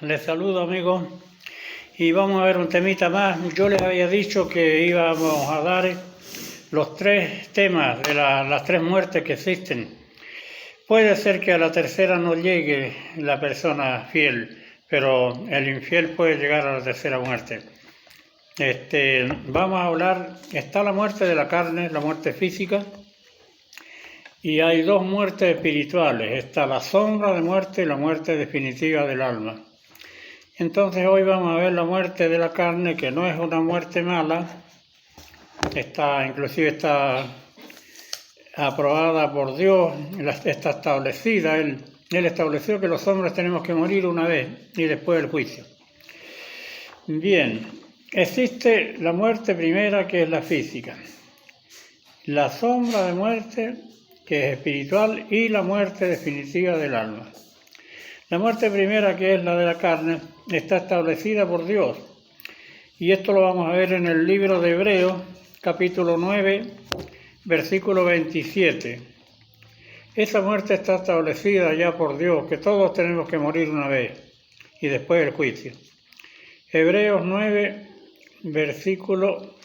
Les saludo, amigos, y vamos a ver un temita más. Yo les había dicho que íbamos a dar los tres temas de las tres muertes que existen. Puede ser que a la tercera no llegue la persona fiel, pero el infiel puede llegar a la tercera muerte. Vamos a hablar, está la muerte de la carne, la muerte física, y hay dos muertes espirituales. Está la sombra de muerte y la muerte definitiva del alma. Entonces hoy vamos a ver la muerte de la carne, que no es una muerte mala, inclusive está aprobada por Dios, está establecida. Él estableció que los hombres tenemos que morir una vez y después el juicio. Bien, existe la muerte primera, que es la física, la sombra de muerte, que es espiritual, y la muerte definitiva del alma. La muerte primera, que es la de la carne, está establecida por Dios. Y esto lo vamos a ver en el libro de Hebreos, capítulo 9, versículo 27. Esa muerte está establecida ya por Dios, que todos tenemos que morir una vez y después el juicio. Hebreos 9, versículo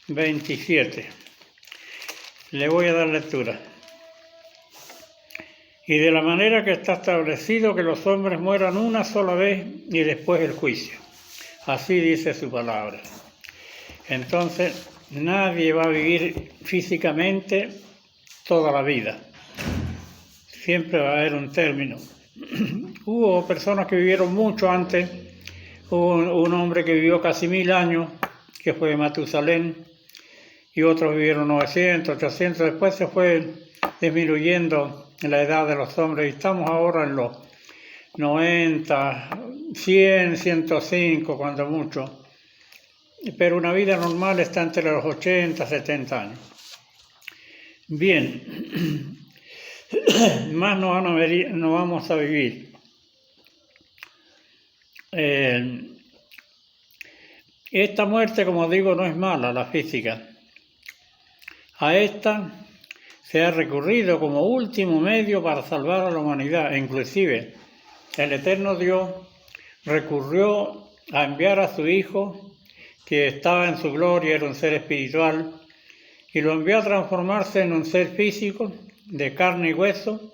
27. Le voy a dar lectura. Y de la manera que está establecido que los hombres mueran una sola vez y después el juicio. Así dice su palabra. Entonces, nadie va a vivir físicamente toda la vida. Siempre va a haber un término. Hubo personas que vivieron mucho antes. Hubo un hombre que vivió casi 1000 años, que fue Matusalén, y otros vivieron 900, 800. Después se fue disminuyendo en la edad de los hombres y estamos ahora en los 90, 100, 105 cuando mucho, pero una vida normal está entre los 80, 70 años. Bien, más no vamos a vivir. Esta muerte, como digo, no es mala, la física. A esta se ha recurrido como último medio para salvar a la humanidad. Inclusive, el eterno Dios recurrió a enviar a su Hijo, que estaba en su gloria, era un ser espiritual, y lo envió a transformarse en un ser físico, de carne y hueso,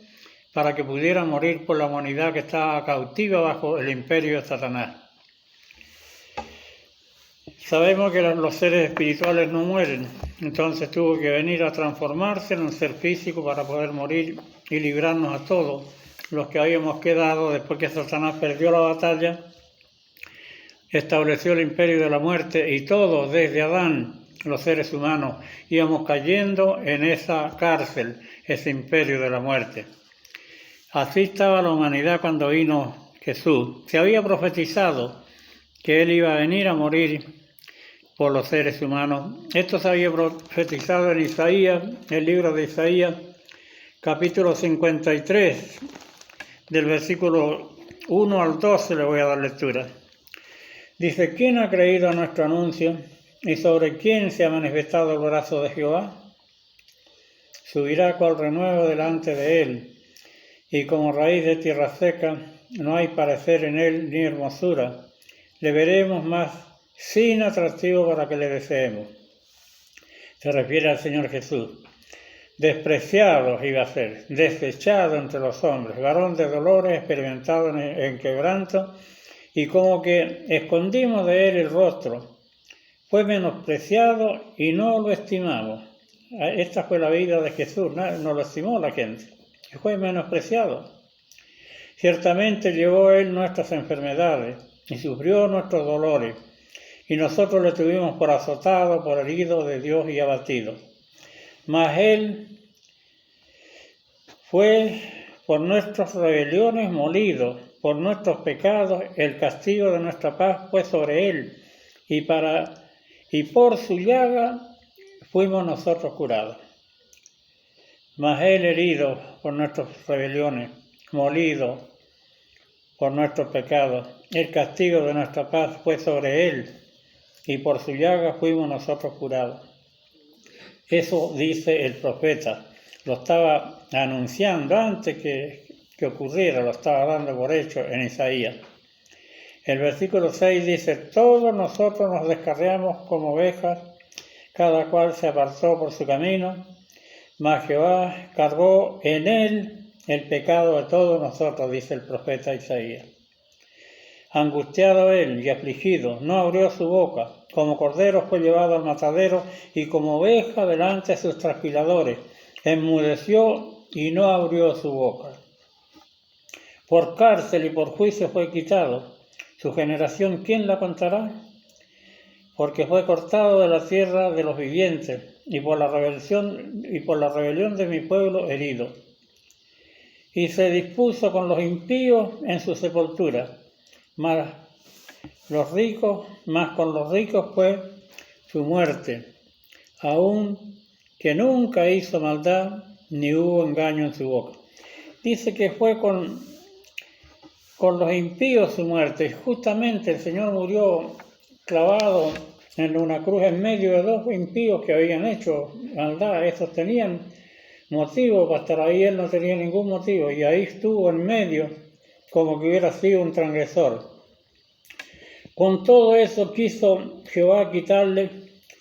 para que pudiera morir por la humanidad que estaba cautiva bajo el imperio de Satanás. Sabemos que los seres espirituales no mueren, entonces tuvo que venir a transformarse en un ser físico para poder morir y librarnos a todos los que habíamos quedado después que Satanás perdió la batalla, estableció el imperio de la muerte, y todos, desde Adán, los seres humanos, íbamos cayendo en esa cárcel, ese imperio de la muerte. Así estaba la humanidad cuando vino Jesús. Se había profetizado que Él iba a venir a morir por los seres humanos. Esto se había profetizado en Isaías, el libro de Isaías, capítulo 53, del versículo 1 al 12, le voy a dar lectura. Dice: ¿Quién ha creído a nuestro anuncio? ¿Y sobre quién se ha manifestado el brazo de Jehová? Subirá cual renuevo delante de él, y como raíz de tierra seca, no hay parecer en él ni hermosura. Le veremos más sin atractivo para que le deseemos. Se refiere al Señor Jesús. Despreciado iba a ser, desechado entre los hombres, varón de dolores, experimentado en quebranto, y como que escondimos de él el rostro. Fue menospreciado y no lo estimamos. Esta fue la vida de Jesús, no lo estimó la gente. Fue menospreciado. Ciertamente llevó él nuestras enfermedades y sufrió nuestros dolores, y nosotros le tuvimos por azotado, por herido de Dios y abatido. Mas él fue por nuestras rebeliones molido, por nuestros pecados el castigo de nuestra paz fue sobre él, y por su llaga fuimos nosotros curados. Mas él herido por nuestras rebeliones, molido por nuestros pecados, el castigo de nuestra paz fue sobre él, y por su llaga fuimos nosotros curados. Eso dice el profeta. Lo estaba anunciando antes que que ocurriera, lo estaba dando por hecho en Isaías. El versículo 6 dice, todos nosotros nos descarriamos como ovejas, cada cual se apartó por su camino, mas Jehová cargó en él el pecado de todos nosotros, dice el profeta Isaías. Angustiado él y afligido, no abrió su boca, como cordero fue llevado al matadero y como oveja delante de sus trasquiladores, enmudeció y no abrió su boca. Por cárcel y por juicio fue quitado. Su generación, ¿quién la contará? Porque fue cortado de la tierra de los vivientes y por la rebelión de mi pueblo herido. Y se dispuso con los impíos en su sepultura, mas con los ricos fue su muerte, aun que nunca hizo maldad ni hubo engaño en su boca. Dice que fue con los impíos su muerte. Justamente el Señor murió clavado en una cruz en medio de dos impíos que habían hecho maldad. Estos tenían motivo para estar ahí, él no tenía ningún motivo, y ahí estuvo en medio como que hubiera sido un transgresor. Con todo eso quiso Jehová quitarle,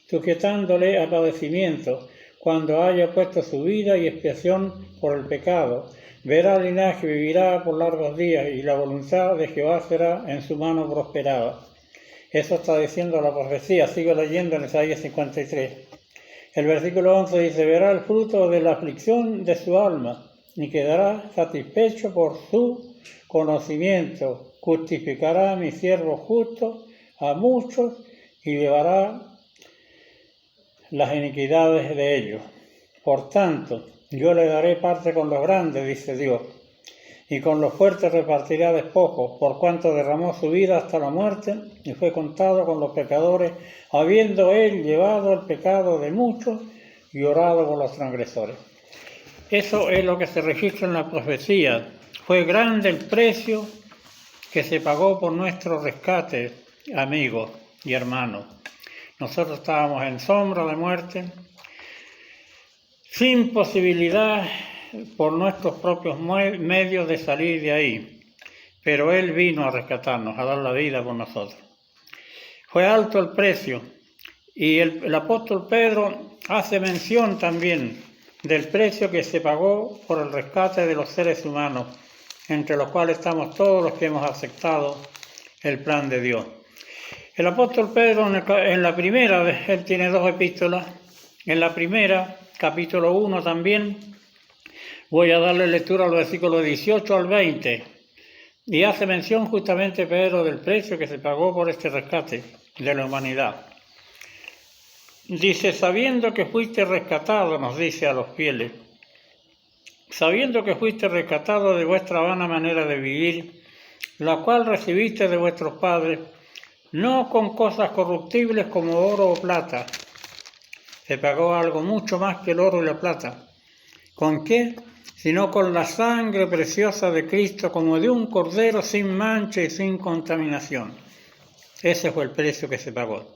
sujetándole a padecimiento, cuando haya puesto su vida y expiación por el pecado. Verá el linaje, vivirá por largos días, y la voluntad de Jehová será en su mano prosperada. Eso está diciendo la profecía. Sigo leyendo en Isaías 53. El versículo 11 dice, verá el fruto de la aflicción de su alma, y quedará satisfecho por su conocimiento. Justificará a mi siervo justo a muchos, y llevará las iniquidades de ellos. Por tanto, yo le daré parte con los grandes, dice Dios, y con los fuertes repartirá despojos, por cuanto derramó su vida hasta la muerte, y fue contado con los pecadores, habiendo él llevado el pecado de muchos y orado por los transgresores. Eso es lo que se registra en la profecía. Fue grande el precio que se pagó por nuestro rescate, amigos y hermanos. Nosotros estábamos en sombra de muerte, sin posibilidad por nuestros propios medios de salir de ahí, pero Él vino a rescatarnos, a dar la vida por nosotros. Fue alto el precio, y el apóstol Pedro hace mención también del precio que se pagó por el rescate de los seres humanos, entre los cuales estamos todos los que hemos aceptado el plan de Dios. El apóstol Pedro en la primera, él tiene dos epístolas, en la primera, capítulo 1 también, voy a darle lectura al versículo 18 al 20, y hace mención justamente Pedro del precio que se pagó por este rescate de la humanidad. Dice, sabiendo que fuiste rescatado, nos dice a los fieles, sabiendo que fuiste rescatado de vuestra vana manera de vivir, la cual recibiste de vuestros padres, no con cosas corruptibles como oro o plata. Se pagó algo mucho más que el oro y la plata. ¿Con qué? Sino con la sangre preciosa de Cristo, como de un cordero sin mancha y sin contaminación. Ese fue el precio que se pagó.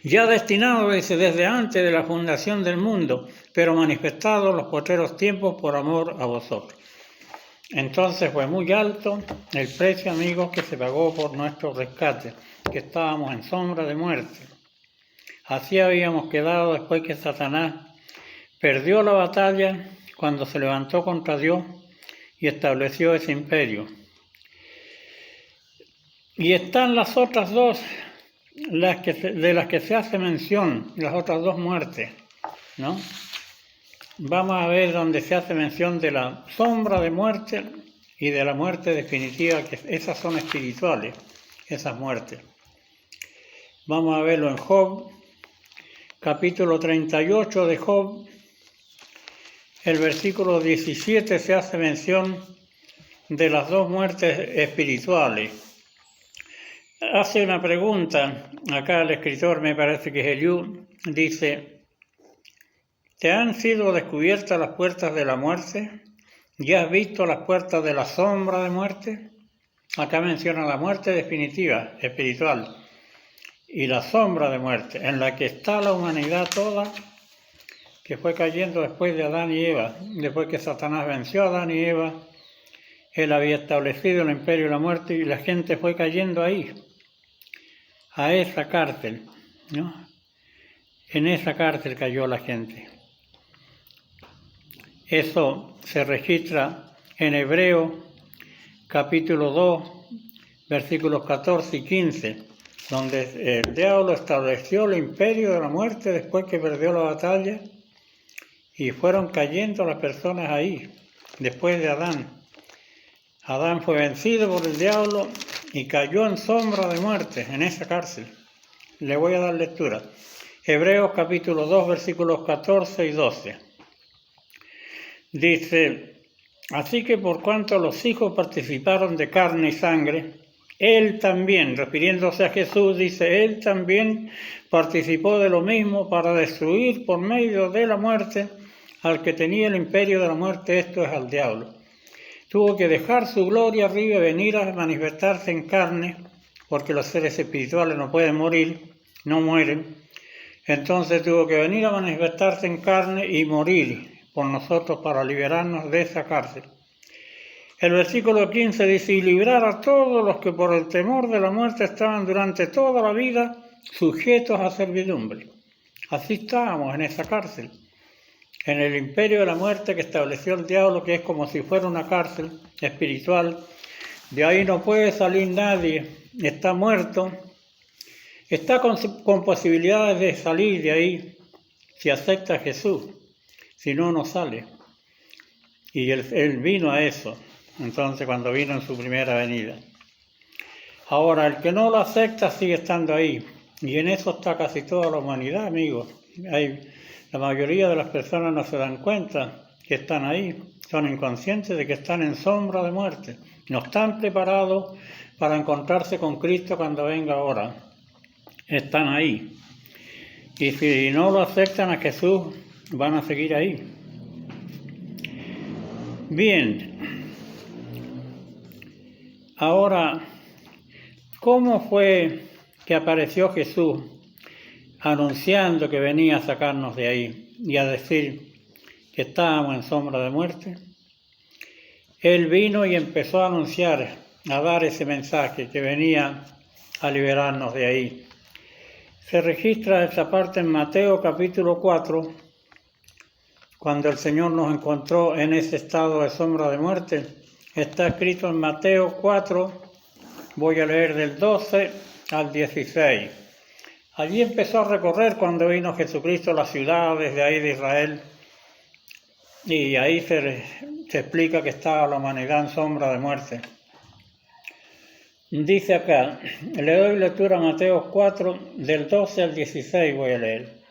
Ya destinado, dice, desde antes de la fundación del mundo, pero manifestado en los postreros tiempos por amor a vosotros. Entonces fue muy alto el precio, amigos, que se pagó por nuestro rescate, que estábamos en sombra de muerte. Así habíamos quedado después que Satanás perdió la batalla cuando se levantó contra Dios y estableció ese imperio. Y están las otras dos, de las que se hace mención, las otras dos muertes, ¿no? Vamos a ver donde se hace mención de la sombra de muerte y de la muerte definitiva, que esas son espirituales, esas muertes. Vamos a verlo en Job, capítulo 38 de Job, el versículo 17 se hace mención de las dos muertes espirituales. Hace una pregunta, acá el escritor, me parece que es Eliú, dice, ¿te han sido descubiertas las puertas de la muerte? ¿Ya has visto las puertas de la sombra de muerte? Acá menciona la muerte definitiva, espiritual, y la sombra de muerte, en la que está la humanidad toda, que fue cayendo después de Adán y Eva, después que Satanás venció a Adán y Eva Él había establecido el imperio de la muerte y la gente fue cayendo ahí, a esa cárcel, ¿no? En esa cárcel cayó la gente. Eso se registra en Hebreos capítulo 2, versículos 14 y 15, donde el diablo estableció el imperio de la muerte después que perdió la batalla y fueron cayendo las personas ahí, después de Adán. Adán fue vencido por el diablo y cayó en sombra de muerte en esa cárcel. Le voy a dar lectura. Hebreos capítulo 2, versículos 14 y 12. Dice, así que por cuanto los hijos participaron de carne y sangre, él también, refiriéndose a Jesús, dice, él también participó de lo mismo para destruir por medio de la muerte al que tenía el imperio de la muerte, esto es al diablo. Tuvo que dejar su gloria arriba y venir a manifestarse en carne, porque los seres espirituales no pueden morir, no mueren. Entonces tuvo que venir a manifestarse en carne y morir por nosotros para liberarnos de esa cárcel. El versículo 15 dice, y librar a todos los que por el temor de la muerte estaban durante toda la vida sujetos a servidumbre. Así estábamos en esa cárcel, en el imperio de la muerte que estableció el diablo, que es como si fuera una cárcel espiritual. De ahí no puede salir nadie, está muerto, está con posibilidades de salir de ahí si acepta a Jesús, si no, no sale. Y él vino a eso, entonces cuando vino en su primera venida. Ahora, el que no lo acepta sigue estando ahí, y en eso está casi toda la humanidad, amigos. La mayoría de las personas no se dan cuenta que están ahí, son inconscientes de que están en sombra de muerte, no están preparados para encontrarse con Cristo cuando venga ahora, están ahí. Y si no lo aceptan a Jesús, van a seguir ahí. Bien, ahora, ¿cómo fue que apareció Jesús anunciando que venía a sacarnos de ahí y a decir que estábamos en sombra de muerte? Él vino y empezó a anunciar, a dar ese mensaje que venía a liberarnos de ahí. Se registra esa parte en Mateo capítulo 4, cuando el Señor nos encontró en ese estado de sombra de muerte. Está escrito en Mateo 4, voy a leer del 12 al 16. Allí empezó a recorrer cuando vino Jesucristo las ciudades de ahí de Israel, y ahí se explica que estaba la humanidad en sombra de muerte. Dice acá, le doy lectura a Mateo 4, del 12 al 16 voy a leer.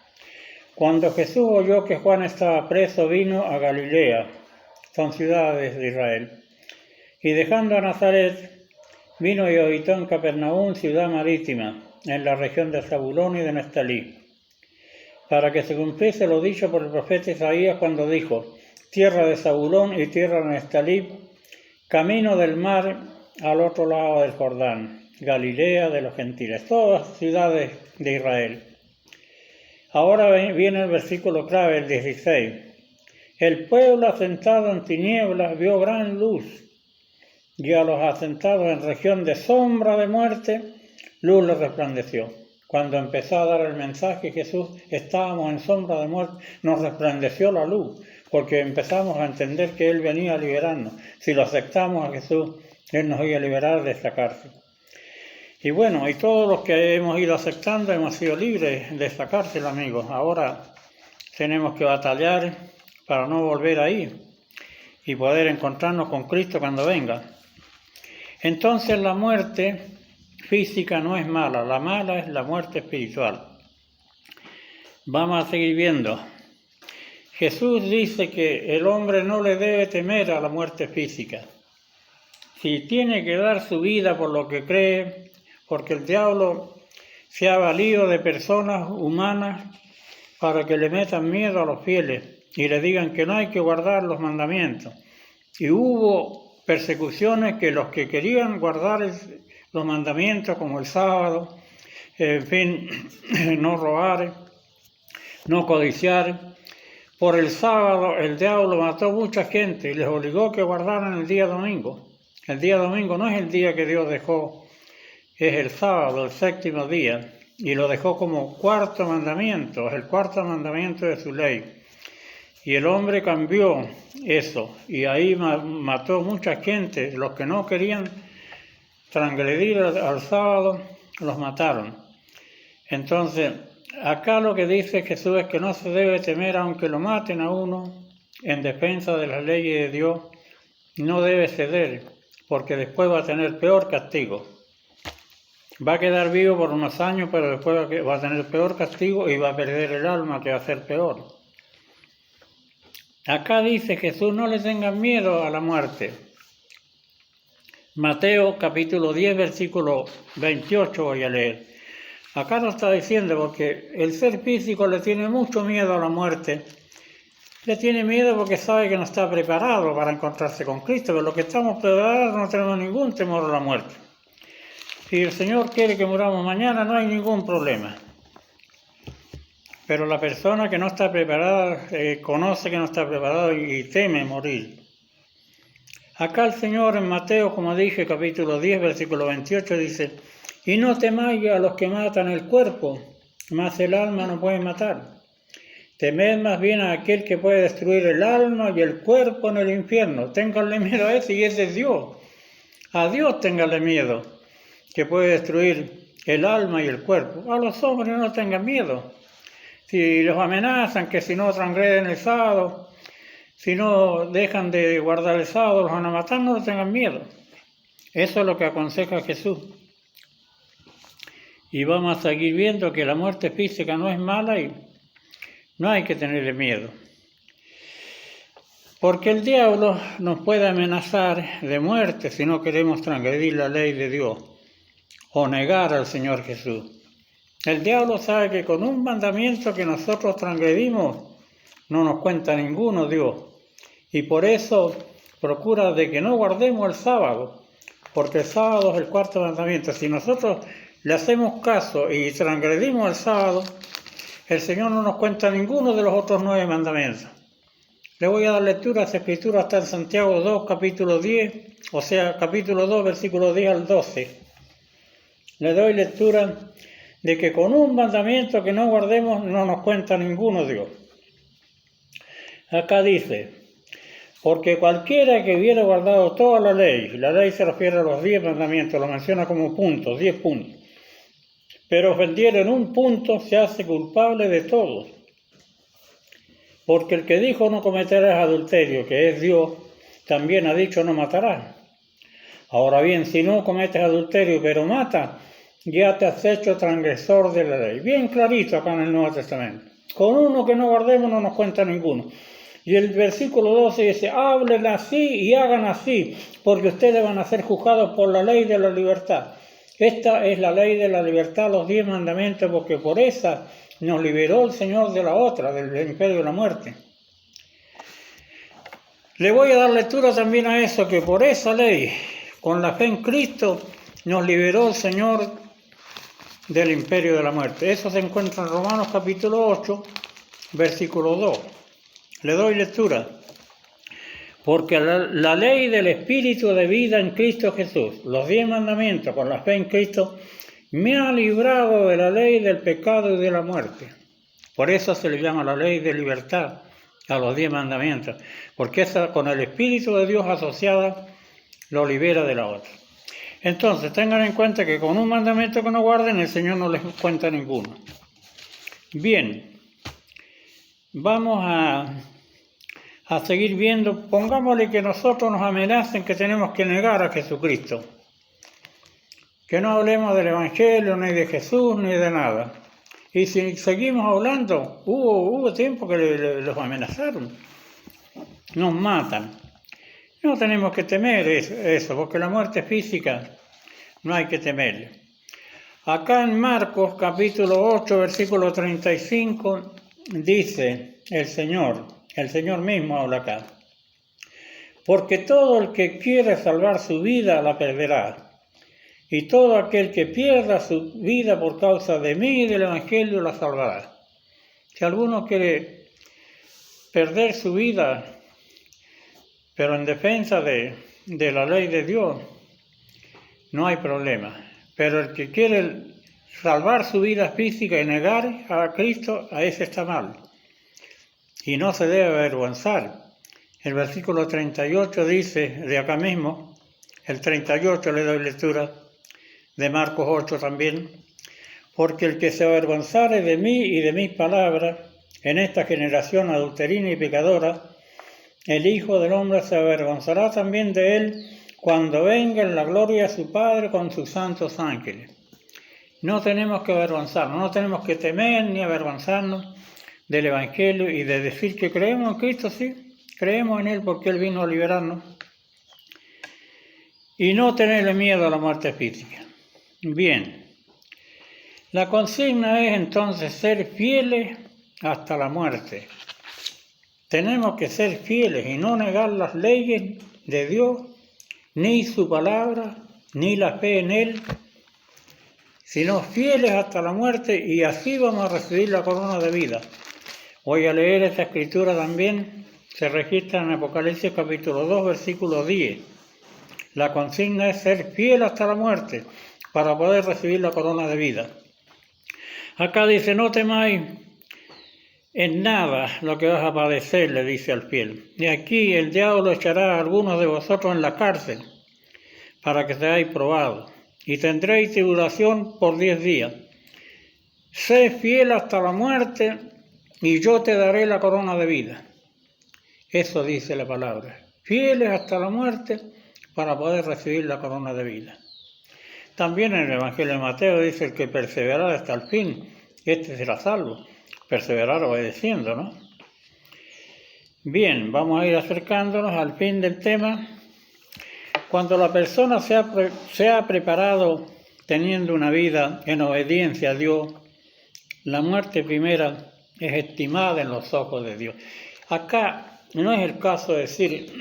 Cuando Jesús oyó que Juan estaba preso, vino a Galilea, son ciudades de Israel, y dejando a Nazaret, vino y habitó en Capernaum, ciudad marítima, en la región de Zabulón y de Neftalí, para que se cumpliese lo dicho por el profeta Isaías cuando dijo, tierra de Zabulón y tierra de Neftalí, camino del mar al otro lado del Jordán, Galilea de los gentiles, todas ciudades de Israel. Ahora viene el versículo clave, el 16. El pueblo asentado en tinieblas vio gran luz, y a los asentados en región de sombra de muerte, luz les resplandeció. Cuando empezó a dar el mensaje Jesús, estábamos en sombra de muerte, nos resplandeció la luz, porque empezamos a entender que Él venía a liberarnos. Si lo aceptamos a Jesús, Él nos iba a liberar de esta cárcel. Y bueno, y todos los que hemos ido aceptando hemos sido libres de esta cárcel, amigos. Ahora tenemos que batallar para no volver ahí y poder encontrarnos con Cristo cuando venga. Entonces la muerte física no es mala, la mala es la muerte espiritual. Vamos a seguir viendo. Jesús dice que el hombre no le debe temer a la muerte física. Si tiene que dar su vida por lo que cree, porque el diablo se ha valido de personas humanas para que le metan miedo a los fieles y le digan que no hay que guardar los mandamientos. Y hubo persecuciones que los que querían guardar los mandamientos, como el sábado, en fin, no robar, no codiciar. Por el sábado el diablo mató mucha gente y les obligó que guardaran el día domingo. El día domingo no es el día que Dios dejó, es el sábado, el séptimo día, y lo dejó como cuarto mandamiento, es el cuarto mandamiento de su ley. Y el hombre cambió eso, y ahí mató mucha gente. Los que no querían transgredir al sábado, los mataron. Entonces, acá lo que dice Jesús es que no se debe temer aunque lo maten a uno en defensa de las leyes de Dios, no debe ceder, porque después va a tener peor castigo. Va a quedar vivo por unos años, pero después va a tener peor castigo y va a perder el alma, que va a ser peor. Acá dice Jesús, no le tengan miedo a la muerte. Mateo capítulo 10, versículo 28 voy a leer. Acá nos está diciendo, porque el ser físico le tiene mucho miedo a la muerte. Le tiene miedo porque sabe que no está preparado para encontrarse con Cristo, pero los que estamos preparados no tenemos ningún temor a la muerte. Si el Señor quiere que muramos mañana, no hay ningún problema. Pero la persona que no está preparada, conoce que no está preparado y teme morir. Acá el Señor en Mateo, como dije, capítulo 10, versículo 28, dice, y no temáis a los que matan el cuerpo, mas el alma no puede matar. Temed más bien a aquel que puede destruir el alma y el cuerpo en el infierno. Ténganle miedo a ese, y ese es Dios. A Dios ténganle miedo, que puede destruir el alma y el cuerpo. A los hombres no tengan miedo. Si los amenazan que si no transgreden el sábado, si no dejan de guardar el sábado, los van a matar, no tengan miedo. Eso es lo que aconseja Jesús. Y vamos a seguir viendo que la muerte física no es mala y no hay que tenerle miedo. Porque el diablo nos puede amenazar de muerte si no queremos transgredir la ley de Dios o negar al Señor Jesús. El diablo sabe que con un mandamiento que nosotros transgredimos no nos cuenta ninguno Dios. Y por eso procura de que no guardemos el sábado, porque el sábado es el cuarto mandamiento. Si nosotros le hacemos caso y transgredimos el sábado, el Señor no nos cuenta ninguno de los otros 9 mandamientos. Le voy a dar lectura a esa escritura, está en Santiago 2, capítulo 10, o sea, capítulo 2, versículo 10 al 12. Le doy lectura de que con un mandamiento que no guardemos no nos cuenta ninguno Dios. Acá dice, porque cualquiera que hubiera guardado toda la ley se refiere a los 10 mandamientos, lo menciona como puntos, 10 puntos, pero ofendiera en un punto, se hace culpable de todos. Porque el que dijo no cometerás adulterio, que es Dios, también ha dicho no matarás. Ahora bien, si no cometes adulterio pero mata, ya te has hecho transgresor de la ley. Bien clarito acá en el Nuevo Testamento. Con uno que no guardemos no nos cuenta ninguno. Y el versículo 12 dice, hablen así y hagan así, porque ustedes van a ser juzgados por la ley de la libertad. Esta es la ley de la libertad, los 10 mandamientos, porque por esa nos liberó el Señor de la otra, del imperio de la muerte. Le voy a dar lectura también a eso, que por esa ley, con la fe en Cristo, nos liberó el Señor del imperio de la muerte. Eso se encuentra en Romanos capítulo 8, versículo 2. Le doy lectura. Porque la ley del Espíritu de vida en Cristo Jesús, los 10 mandamientos con la fe en Cristo, me ha librado de la ley del pecado y de la muerte. Por eso se le llama la ley de libertad a los 10 mandamientos, porque esa con el Espíritu de Dios asociada lo libera de la otra. Entonces tengan en cuenta que con un mandamiento que no guarden, el Señor no les cuenta ninguno. Bien, vamos a seguir viendo. Pongámosle que nosotros nos amenacen que tenemos que negar a Jesucristo. Que no hablemos del Evangelio, ni de Jesús, ni de nada. Y si seguimos hablando, hubo tiempo que los amenazaron. Nos matan. No tenemos que temer eso, porque la muerte física no hay que temerle. Acá en Marcos capítulo 8, versículo 35, dice el Señor mismo habla acá. Porque todo el que quiere salvar su vida la perderá. Y todo aquel que pierda su vida por causa de mí y del Evangelio la salvará. Si alguno quiere perder su vida, pero en defensa de de la ley de Dios, no hay problema. Pero el que quiere salvar su vida física y negar a Cristo, a ese está mal. Y no se debe avergonzar. El versículo 38 dice, de acá mismo, el 38 le doy lectura, de Marcos 8 también, porque el que se avergonzare de mí y de mis palabras, en esta generación adulterina y pecadora, el Hijo del Hombre se avergonzará también de él cuando venga en la gloria de su Padre con sus santos ángeles. No tenemos que avergonzarnos, no tenemos que temer ni avergonzarnos del Evangelio y de decir que creemos en Cristo, sí, creemos en Él porque Él vino a liberarnos. Y no tenerle miedo a la muerte física. Bien, la consigna es entonces ser fieles hasta la muerte. Tenemos que ser fieles y no negar las leyes de Dios, ni su palabra, ni la fe en Él, sino fieles hasta la muerte y así vamos a recibir la corona de vida. Voy a leer esta escritura también, se registra en Apocalipsis capítulo 2, versículo 10. La consigna es ser fiel hasta la muerte para poder recibir la corona de vida. Acá dice, no temáis en nada lo que vas a padecer, le dice al fiel. Y aquí el diablo echará a algunos de vosotros en la cárcel para que seáis probados. Y tendréis tribulación por 10 días. Sé fiel hasta la muerte y yo te daré la corona de vida. Eso dice la palabra. Fieles hasta la muerte para poder recibir la corona de vida. También en el Evangelio de Mateo dice el que perseverará hasta el fin, este será salvo. Perseverar obedeciendo, ¿no? Bien, vamos a ir acercándonos al fin del tema. Cuando la persona se ha preparado teniendo una vida en obediencia a Dios, la muerte primera es estimada en los ojos de Dios. Acá no es el caso de decir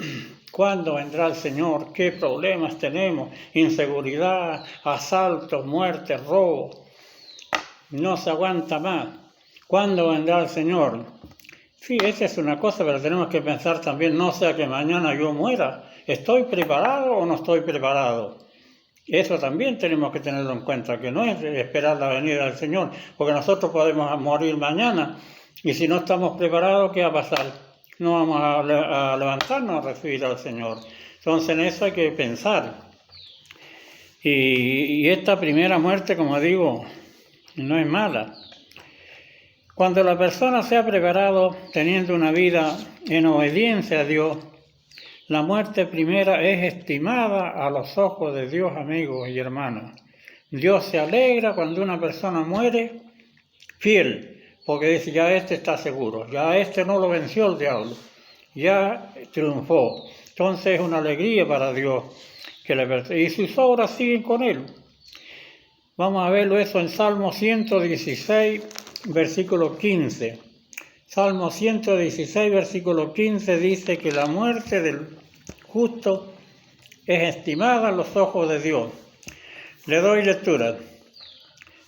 cuándo vendrá el Señor, qué problemas tenemos, inseguridad, asaltos, muertes, robos. No se aguanta más. ¿Cuándo vendrá el Señor? Sí, esa es una cosa, pero tenemos que pensar también, no sea que mañana yo muera. ¿Estoy preparado o no estoy preparado? Eso también tenemos que tenerlo en cuenta, que no es esperar la venida del Señor, porque nosotros podemos morir mañana y si no estamos preparados, ¿qué va a pasar? No vamos a levantarnos a recibir al Señor. Entonces en eso hay que pensar. Y esta primera muerte, como digo, no es mala. Cuando la persona se ha preparado teniendo una vida en obediencia a Dios, la muerte primera es estimada a los ojos de Dios, amigos y hermanos. Dios se alegra cuando una persona muere fiel, porque dice, ya este está seguro, ya este no lo venció el diablo, ya triunfó. Entonces es una alegría para Dios y sus obras siguen con él. Vamos a verlo eso en Salmo 116, versículo 15. Salmo 116, versículo 15 dice que la muerte del justo es estimada a los ojos de Dios. Le doy lectura.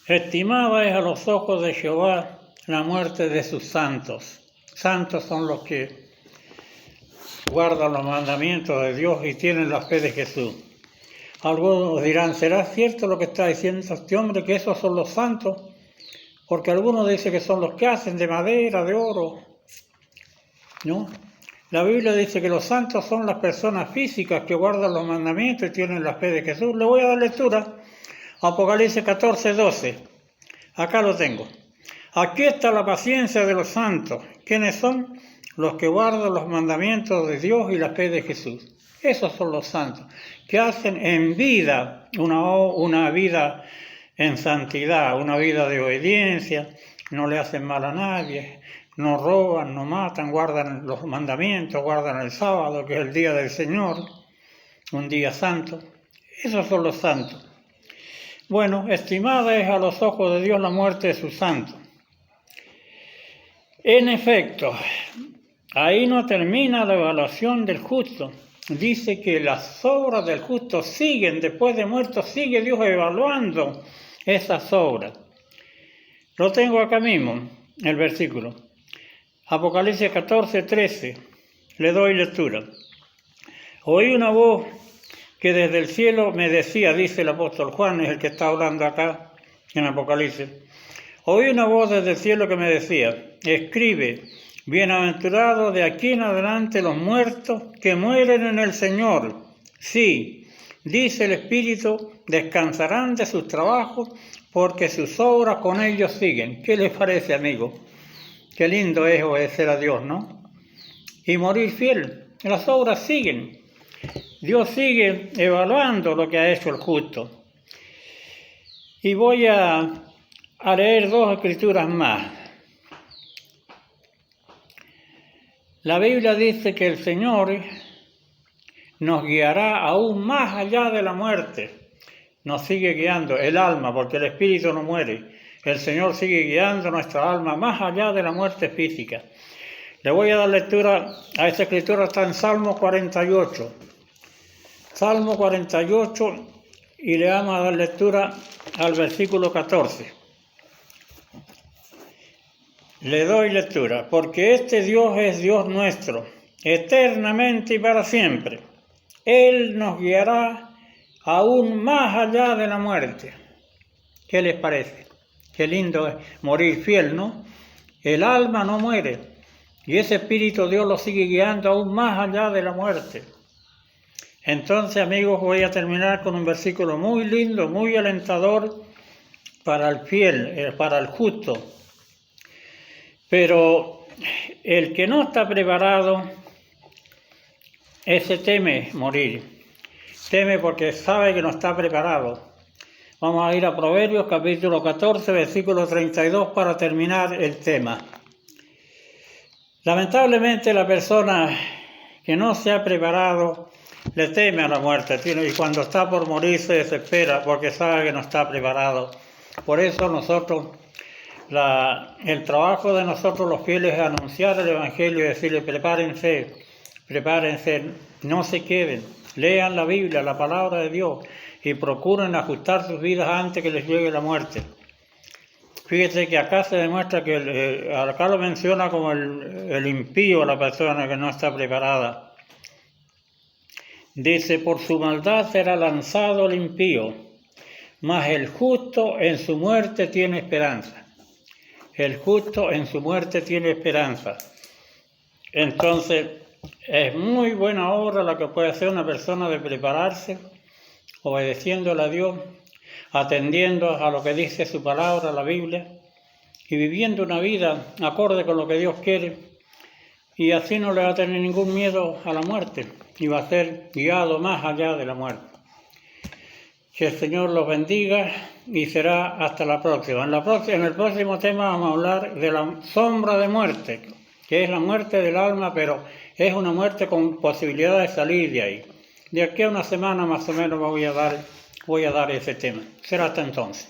Estimada es a los ojos de Jehová la muerte de sus santos. Santos son los que guardan los mandamientos de Dios y tienen la fe de Jesús. Algunos dirán, ¿será cierto lo que está diciendo este hombre, que esos son los santos? Porque algunos dicen que son los que hacen de madera, de oro. ¿No? La Biblia dice que los santos son las personas físicas que guardan los mandamientos y tienen la fe de Jesús. Le voy a dar lectura. Apocalipsis 14, 12. Acá lo tengo. Aquí está la paciencia de los santos. ¿Quiénes son? Los que guardan los mandamientos de Dios y la fe de Jesús. Esos son los santos, que hacen en vida una vida en santidad, una vida de obediencia, no le hacen mal a nadie, no roban, no matan, guardan los mandamientos, guardan el sábado, que es el día del Señor, un día santo. Esos son los santos. Bueno, estimada es a los ojos de Dios la muerte de sus santos. En efecto, ahí no termina la evaluación del justo. Dice que las obras del justo siguen, después de muerto, sigue Dios evaluando esas obras. Lo tengo acá mismo, el versículo. Apocalipsis 14, 13. Le doy lectura. Oí una voz que desde el cielo me decía, dice el apóstol Juan, es el que está hablando acá en Apocalipsis, oí una voz desde el cielo que me decía, escribe, bienaventurados de aquí en adelante los muertos que mueren en el Señor. Sí, dice el Espíritu, descansarán de sus trabajos porque sus obras con ellos siguen. ¿Qué les parece, amigo? Qué lindo es obedecer a Dios, ¿no? Y morir fiel. Las obras siguen. Dios sigue evaluando lo que ha hecho el justo. Y voy a leer dos escrituras más. La Biblia dice que el Señor nos guiará aún más allá de la muerte. Nos sigue guiando el alma, porque el espíritu no muere. El Señor sigue guiando nuestra alma más allá de la muerte física. Le voy a dar lectura a esta escritura, está en Salmo 48. Salmo 48, y le vamos a dar lectura al versículo 14. Le doy lectura, porque este Dios es Dios nuestro, eternamente y para siempre. Él nos guiará aún más allá de la muerte. ¿Qué les parece? Qué lindo es morir fiel, ¿no? El alma no muere y ese Espíritu Dios lo sigue guiando aún más allá de la muerte. Entonces, amigos, voy a terminar con un versículo muy lindo, muy alentador para el fiel, para el justo. Pero el que no está preparado, ese teme morir. Teme porque sabe que no está preparado. Vamos a ir a Proverbios capítulo 14, versículo 32 para terminar el tema. Lamentablemente la persona que no se ha preparado le teme a la muerte y cuando está por morir se desespera porque sabe que no está preparado. Por eso nosotros, el trabajo de nosotros los fieles es anunciar el Evangelio y decirle prepárense, no se queden. Lean la Biblia, la palabra de Dios, y procuren ajustar sus vidas antes que les llegue la muerte. Fíjese que acá se demuestra que, acá lo menciona como el impío, la persona que no está preparada. Dice, por su maldad será lanzado el impío, mas el justo en su muerte tiene esperanza. El justo en su muerte tiene esperanza. Entonces, es muy buena obra la que puede hacer una persona de prepararse, obedeciéndole a Dios, atendiendo a lo que dice su palabra, la Biblia, y viviendo una vida acorde con lo que Dios quiere, y así no le va a tener ningún miedo a la muerte, y va a ser guiado más allá de la muerte. Que el Señor los bendiga y será hasta la próxima. En el próximo tema vamos a hablar de la sombra de muerte, que es la muerte del alma, pero es una muerte con posibilidad de salir de ahí. De aquí a una semana más o menos voy a dar ese tema. Será hasta entonces.